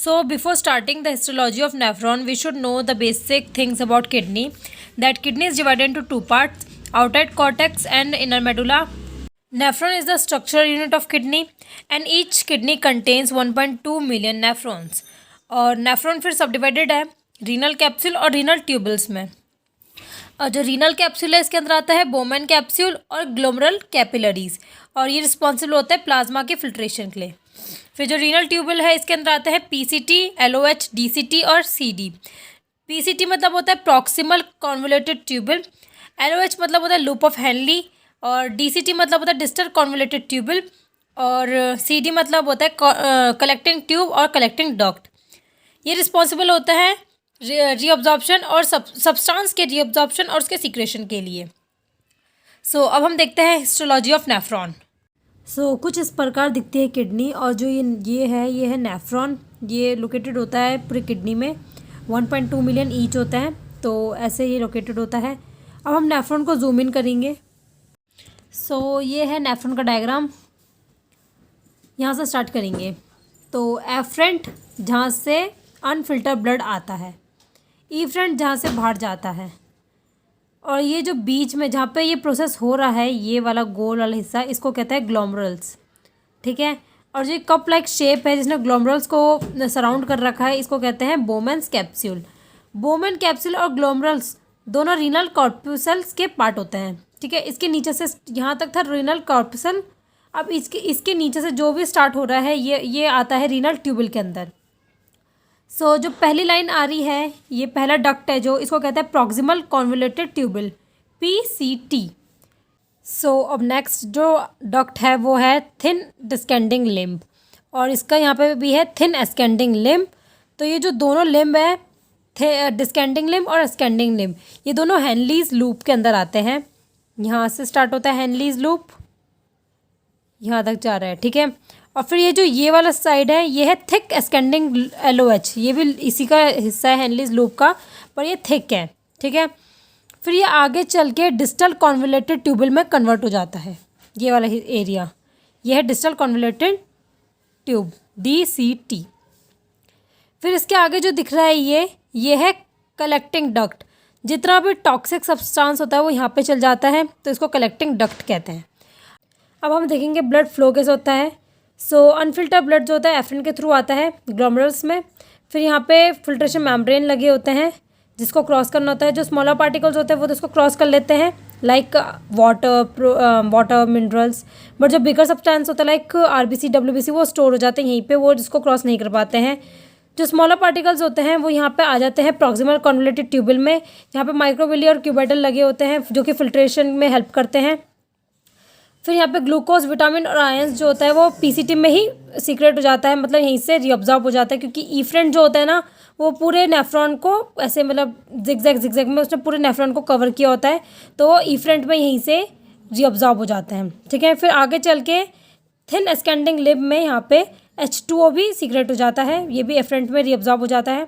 So before starting the histology of nephron, we should know the basic things about kidney. That kidney is divided into two parts, outside cortex and inner medulla. Nephron is the structural unit of kidney and each kidney contains 1.2 million nephrons. और nephron फिर सब divided है renal capsule और renal tubules में। और जो renal capsule है इसके अंदर आता है बोमेन कैप्सूल और ग्लोमरुल कैपिलरीज, और ये रिस्पॉन्सिबल होता है प्लाज्मा के फिल्ट्रेशन के लिए। फिर जो रीनल ट्यूबल है इसके अंदर आता है पीसीटी, एलओएच, डीसीटी और सीडी। पीसीटी मतलब होता है प्रॉक्सिमल कॉन्वोल्यूटेड ट्यूबल, एलओएच मतलब होता है लूप ऑफ हेनली, और डीसीटी मतलब होता है डिस्टल कॉन्वोल्यूटेड ट्यूबल, और सीडी मतलब होता है कलेक्टिंग ट्यूब और कलेक्टिंग डक्ट। ये रिस्पॉन्सिबल होता है रीअब्जॉर्प्शन और सब्सटेंस के रीअब्जॉर्प्शन और उसके सीक्रेशन के लिए। सो अब हम देखते हैं हिस्टोलॉजी ऑफ नेफ्रॉन। कुछ इस प्रकार दिखती है किडनी, और जो ये है नेफ्रॉन। ये लोकेटेड होता है पूरी किडनी में, 1.2 मिलियन ईच होता है, तो ऐसे ये लोकेटेड होता है। अब हम नेफ्रॉन को जूम इन करेंगे। ये है नेफ्रॉन का डायग्राम, यहाँ से स्टार्ट करेंगे। तो एफ्रेंट जहाँ से अनफिल्टर ब्लड आता है, इफ्रेंट जहाँ से बाहर जाता है, और ये जो बीच में जहाँ पे ये प्रोसेस हो रहा है, ये वाला गोल वाला हिस्सा, इसको कहते हैं ग्लोमरुल्स, ठीक है। और जो कप लाइक शेप है जिसने ग्लोमरुल्स को सराउंड कर रखा है, इसको कहते हैं बोमेन्स कैप्सूल। बोमेन कैप्सूल और ग्लोमरुल्स दोनों रीनल कॉर्पस्कल्स के पार्ट होते हैं, ठीक है। इसके नीचे से यहाँ तक था रीनल कॉर्पस्कल। अब इसके नीचे से जो भी स्टार्ट हो रहा है ये आता है रीनल ट्यूबल के अंदर। जो पहली लाइन आ रही है, ये पहला डक्ट है जो इसको कहते हैं प्रॉक्सिमल कॉन्वोल्यूटेड ट्यूबल, पीसीटी। अब नेक्स्ट जो डक्ट है वो है थिन डिस्केंडिंग लिम्ब, और इसका यहाँ पे भी है थिन एस्केंडिंग लिम्ब। तो ये जो दोनों लिम्ब है, डिस्केंडिंग लिम्ब और एस्केंडिंग लिम्ब, ये दोनों हेनलीज लूप के अंदर आते हैं। यहाँ से स्टार्ट होता है हेनलीज लूप, यहाँ तक जा रहा है, ठीक है। और फिर ये वाला साइड है, ये है थिक एस्केंडिंग एलओएच, ये भी इसी का हिस्सा है हेनलीज लूप का, पर ये थिक है, ठीक है। फिर ये आगे चल के डिस्टल कॉन्वोल्यूटेड ट्यूबल में कन्वर्ट हो जाता है। ये वाला एरिया ये है डिस्टल कॉन्वोल्यूटेड ट्यूब, डीसीटी। फिर इसके आगे जो दिख रहा है ये है कलेक्टिंग डक्ट। जितना भी टॉक्सिक सब्सटेंस होता है वो यहाँ पे चल जाता है, तो इसको कलेक्टिंग डक्ट कहते हैं। अब हम देखेंगे ब्लड फ्लो कैसे होता है। अनफिल्टर ब्लड जो होता है एफ्रेंट के थ्रू आता है ग्लोमरुल्स में। फिर यहाँ पे फिल्ट्रेशन मेम्ब्रेन लगे होते हैं जिसको क्रॉस करना होता है। जो स्मॉलर पार्टिकल्स होते हैं वो तो इसको क्रॉस कर लेते हैं, लाइक वाटर मिनरल्स। बट जो बिगर सब्सटेंस होता है लाइक आरबीसी डब्ल्यूबीसी, वो स्टोर हो जाते हैं यहीं पे, वो जिसको क्रॉस नहीं कर पाते हैं। जो स्मॉलर पार्टिकल्स होते हैं वो यहाँ पे आ जाते हैं प्रॉक्सिमल कॉन्वोल्यूटेड ट्यूबल में, यहाँ पे माइक्रोविली और क्यूबाइडल लगे होते हैं जो कि फिल्ट्रेशन में हेल्प करते हैं। फिर यहाँ पे ग्लूकोज, विटामिन और आयंस जो होता है वो पीसीटी में ही सीक्रेट हो जाता है, मतलब यहीं से रीअब्जॉर्ब हो जाता है, क्योंकि इफ्रेंट जो होता है ना वो पूरे नेफ्रॉन को ऐसे मतलब जिगजैग में उसने पूरे नेफ्रॉन को कवर किया होता है, तो वो इफ्रेंट में यहीं से रीअब्जॉर्ब हो जाते हैं, ठीक है। फिर आगे चल के थिन एस्केंडिंग लिम्ब में यहाँ पे H2O भी सीक्रेट हो जाता है, ये भी एफ्रेंट में रीअब्जॉर्ब हो जाता है।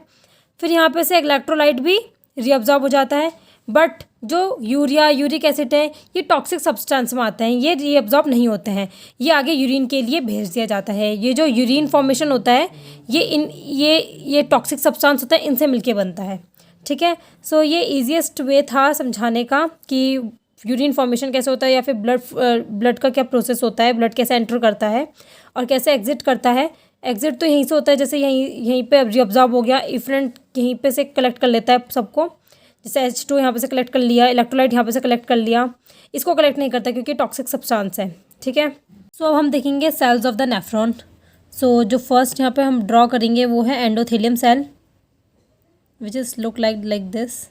फिर यहाँ पे से इलेक्ट्रोलाइट भी रीअब्जॉर्ब हो जाता है। बट जो यूरिक एसिड है ये टॉक्सिक सब्सटेंस में आते हैं, ये रीअब्जॉर्ब नहीं होते हैं, ये आगे यूरिन के लिए भेज दिया जाता है। ये जो यूरिन फॉर्मेशन होता है ये टॉक्सिक सब्सटेंस होता है, इनसे मिलके बनता है, ठीक है। ये ईजीएस्ट वे था समझाने का कि यूरिन फॉर्मेशन कैसे होता है, या फिर ब्लड का क्या प्रोसेस होता है, ब्लड कैसे एंटर करता है और कैसे एग्जिट करता है। एग्जिट तो यहीं से होता है, जैसे यहीं पे रीअब्जॉर्ब हो गया, इफ्रेंट यहीं पे से कलेक्ट कर लेता है सबको, जैसे H2 यहाँ पे से कलेक्ट कर लिया, इलेक्ट्रोलाइट यहाँ पे से कलेक्ट कर लिया। इसको कलेक्ट नहीं करता क्योंकि टॉक्सिक सब्सटेंस है, ठीक है। अब हम देखेंगे सेल्स ऑफ द नेफ्रॉन। जो फर्स्ट यहाँ पे हम ड्रॉ करेंगे वो है endothelium cell, which is look like this.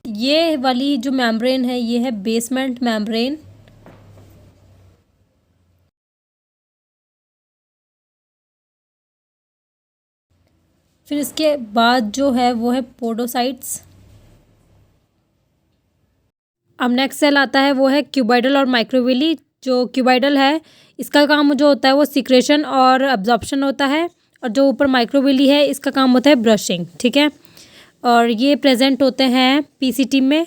ये वाली जो मेम्ब्रेन है ये है बेसमेंट मेम्ब्रेन। फिर इसके बाद जो है वो है पोडोसाइट्स। अब नेक्स्ट सेल आता है वो है क्यूबाइडल और माइक्रोविली। जो क्यूबाइडल है इसका काम जो होता है वो सिक्रेशन और अब्जॉर्प्शन होता है, और जो ऊपर माइक्रोविली है इसका काम होता है ब्रशिंग, ठीक है। और ये प्रेजेंट होते हैं पीसीटी में,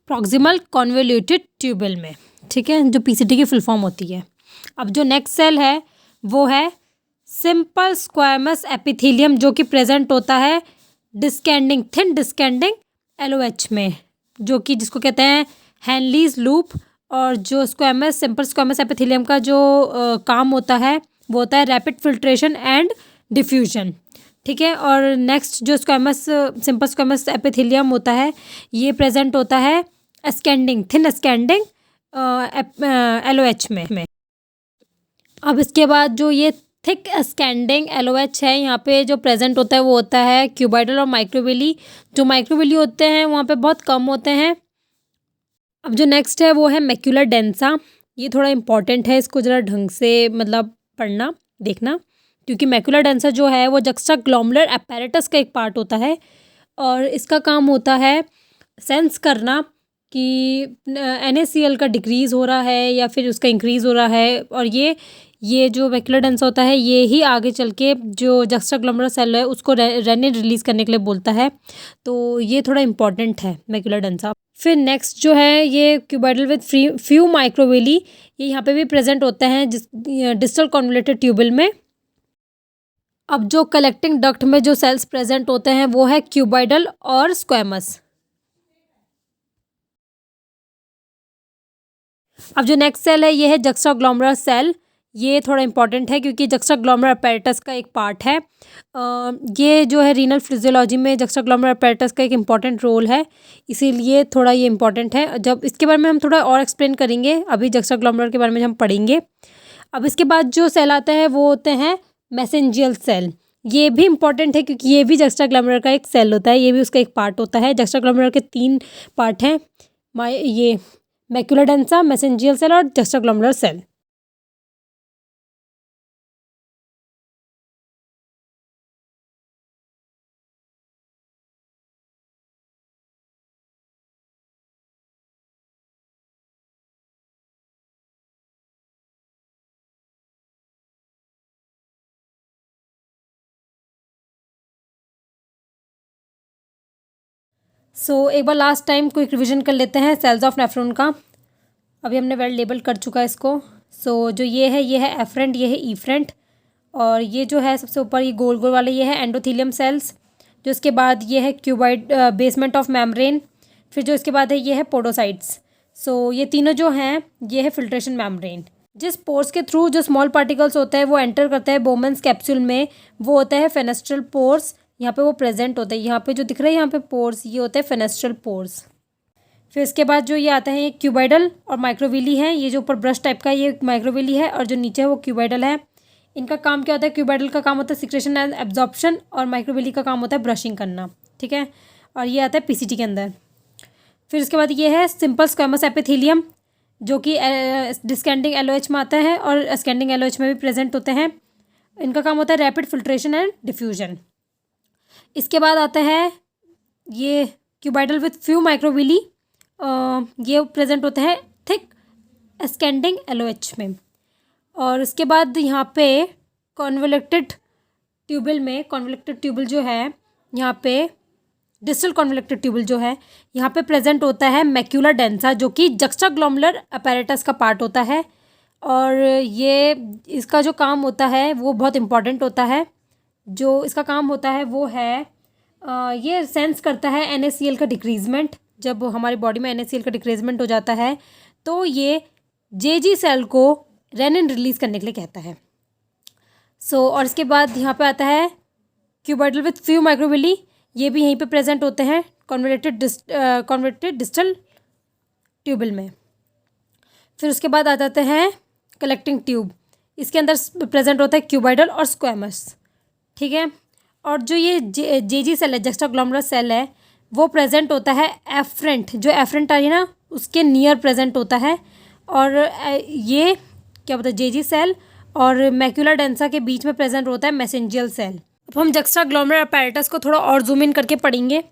प्रॉक्सिमल कॉन्वोल्यूटेड ट्यूबल में, ठीक है, जो पीसीटी की फुल फॉर्म होती है। अब जो नेक्स्ट सेल है वो है सिंपल स्क्वामस एपिथेलियम जो कि प्रेजेंट होता है डिस्केंडिंग थिन डिस्केंडिंग एलओएच में, जो कि जिसको कहते हैं हेनलीज लूप। और जो स्क्वामस सिंपल स्क्वामस एपिथेलियम का जो काम होता है वो होता है रैपिड फिल्ट्रेशन एंड डिफ्यूजन। ठीक है। और नेक्स्ट जो स्क्वामस सिंपल स्क्वामस एपिथेलियम होता है ये प्रेजेंट होता है स्कैंडिंग थिन स्कैंडिंग एलओएच में। अब इसके बाद जो ये थिक स्कैंडिंग एलओएच है यहाँ पे जो प्रेजेंट होता है वो होता है क्यूबाइडल और माइक्रोविली। जो माइक्रोविली होते हैं वहाँ पे बहुत कम होते हैं। अब जो नेक्स्ट है वो है मैक्यूलर डेंसा। ये थोड़ा इंपॉर्टेंट है, इसको ज़रा ढंग से मतलब पढ़ना देखना, क्योंकि मैक्यूलर डेंसा जो है वो जक्स्टाग्लोमुलर apparatus का एक पार्ट होता है और इसका काम होता है सेंस करना कि NaCl का डिक्रीज़ हो रहा है या फिर उसका इंक्रीज़ हो रहा है। और ये जो मैक्यूलर डेंसा होता है ये ही आगे चल के जो जक्स्टाग्लोमुलर सेल है उसको रेनिन रिलीज़ करने के लिए बोलता है। तो ये थोड़ा इंपॉर्टेंट है मैक्यूलर डेंसा। फिर नेक्स्ट जो है ये क्यूबाइडल विद फ्यू माइक्रोविली, ये यहाँ पे भी प्रेजेंट होते हैं डिस्टल कॉन्वोल्यूटेड ट्यूबल में। अब जो कलेक्टिंग डक्ट में जो सेल्स प्रेजेंट होते हैं वो है क्यूबाइडल और स्क्वामस। अब जो नेक्स्ट सेल है ये है जक्स्टाग्लोमुलर सेल। ये थोड़ा इंपॉर्टेंट है क्योंकि जक्स्टाग्लोमुलर apparatus का एक पार्ट है। ये जो है रीनल फिजियोलॉजी में जक्स्टाग्लोमुलर apparatus का एक इम्पॉर्टेंट रोल है, इसीलिए थोड़ा ये इंपॉर्टेंट है। जब इसके बारे में हम थोड़ा और एक्सप्लेन करेंगे, अभी जक्स्टाग्लोमुलर के बारे में हम पढ़ेंगे। अब इसके बाद जो सेल आता है वो होते हैं मैसेंजियल सेल। ये भी इंपॉर्टेंट है क्योंकि ये भी जक्स्टाग्लोमुलर का एक सेल होता है, ये भी उसका एक पार्ट होता है। जक्स्टाग्लोमुलर के 3 पार्ट हैं, ये मैक्यूलर डेंसा, मैसेंजियल सेल और जक्स्टाग्लोमुलर सेल। एक बार लास्ट टाइम क्विक रिवीजन कर लेते हैं सेल्स ऑफ नेफ्रॉन का। अभी हमने वेल लेबल कर चुका है इसको। जो ये है एफरेंट, ये है ईफ्रेंट, और ये जो है सबसे ऊपर ये गोल गोल वाले ये है एंडोथेलियम सेल्स। जो इसके बाद ये है क्यूबाइड बेसमेंट ऑफ मेम्ब्रेन। फिर जो इसके बाद है ये है पोडोसाइट्स। ये तीनों जो हैं ये है फिल्ट्रेशन मेम्ब्रेन। जिस पोर्स के थ्रू जो स्मॉल पार्टिकल्स होते हैं वो एंटर करता है बोमन्स कैप्सूल में, वो होता है फेनेस्ट्रल पोर्स। यहाँ पे वो प्रेजेंट होता है, यहाँ पे जो दिख रहा है यहाँ पे पोर्स, ये होते हैं फेनेस्ट्रल पोर्स। फिर इसके बाद जो ये आता है ये क्यूबाइडल और माइक्रोविली है। ये जो ऊपर ब्रश टाइप का ये माइक्रोविली है और जो नीचे है वो क्यूबाइडल है। इनका काम क्या होता है, क्यूबाइडल का काम होता है सिक्रेशन एंड एब्जॉर्प्शन और माइक्रोविली का काम होता है ब्रशिंग करना। ठीक है। और ये आता है पीसीटी के अंदर। फिर इसके बाद ये है सिंपल स्क्वामस एपिथेलियम जो कि डिस्केंडिंग एलओएच में आता है और स्कैंडिंग एलओएच में भी प्रेजेंट होते हैं। इनका काम होता है रैपिड फिल्ट्रेशन एंड डिफ्यूजन। इसके बाद आता है ये क्यूबाइडल विथ फ्यू माइक्रोविली, ये प्रेजेंट होते हैं थिक स्कैंडिंग एलओएच में। और इसके बाद यहाँ पे कॉन्वोल्यूटेड ट्यूबल में, कॉन्वोल्यूटेड ट्यूबल जो है यहाँ पे डिस्टल कॉन्वोल्यूटेड ट्यूबल जो है यहाँ पे प्रेजेंट होता है मैक्यूलर डेंसा जो कि जक्स्टाग्लोमुलर apparatus का पार्ट होता है। और ये इसका जो काम होता है वो बहुत इंपॉर्टेंट होता है। जो इसका काम होता है वो है ये सेंस करता है NaCl का डिक्रीजमेंट। जब हमारी बॉडी में NaCl का डिक्रीजमेंट हो जाता है तो ये जेजी सेल को रेनिन रिलीज़ करने के लिए कहता है। और इसके बाद यहाँ पे आता है क्यूबाइडल विथ फ्यू माइक्रोविली, ये भी यहीं पे प्रेजेंट होते हैं कॉन्वोल्यूटेड डिस्टल ट्यूबल में। फिर उसके बाद आ जाते हैं कलेक्टिंग ट्यूब। इसके अंदर प्रेजेंट होता है क्यूबाइडल और स्क्वामस। ठीक है। और जो ये जेजी सेल है, जक्स्टाग्लोमुलर सेल है, वो प्रेजेंट होता है एफरेंट, जो एफरेंट आ रही है ना उसके नियर प्रेजेंट होता है। और ये क्या बोलते हैं जेजी सेल और मैक्यूलर डेंसा के बीच में प्रेजेंट होता है मैसेंजियल सेल। अब हम जक्स्टाग्लोमुलर apparatus को थोड़ा और जूम इन करके पढ़ेंगे,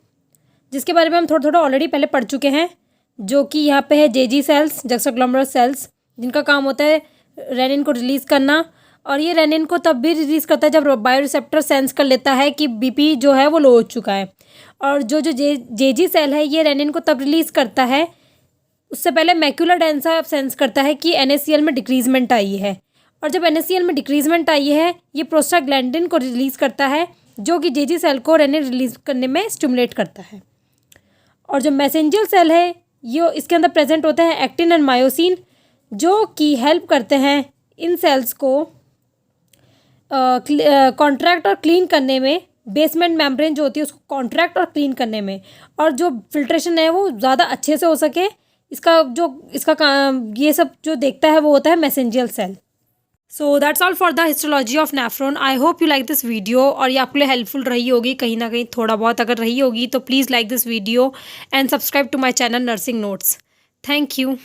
जिसके बारे में हम थोड़ा थोड़ा ऑलरेडी पहले पढ़ चुके हैं। जो कि यहाँ पे है जेजी सेल्स, जक्स्टाग्लोमुलर सेल्स, जिनका काम होता है रेनिन को रिलीज़ करना। और ये रेनिन को तब भी रिलीज़ करता है जब बायोरिसेप्टर सेंस कर लेता है कि बीपी जो है वो लो हो चुका है। और जो जेजी सेल है ये रेनिन को तब रिलीज़ करता है, उससे पहले मैक्यूलर डेंसा सेंस करता है कि NaCl में डिक्रीजमेंट आई है। और जब NaCl में डिक्रीजमेंट आई है, ये प्रोस्टाग्लैंडिन को रिलीज़ करता है, जो कि JG सेल को रेनिन रिलीज करने में स्टिमुलेट करता है। और जो मैसेंजर सेल है, ये इसके अंदर प्रेजेंट होते हैं एक्टिन एंड मायोसिन, जो कि हेल्प करते हैं इन सेल्स को कॉन्ट्रैक्ट और क्लीन करने में, बेसमेंट मेम्ब्रेन जो होती है उसको कॉन्ट्रैक्ट और क्लीन करने में, और जो फिल्ट्रेशन है वो ज़्यादा अच्छे से हो सके, इसका काम ये सब जो देखता है वो होता है messenger cell. So that's all for the histology of nephron. I hope you like this video, और ये आपके लिए हेल्पफुल रही होगी कहीं ना कहीं, थोड़ा बहुत अगर रही होगी तो please like this video and subscribe to my channel nursing notes. Thank you.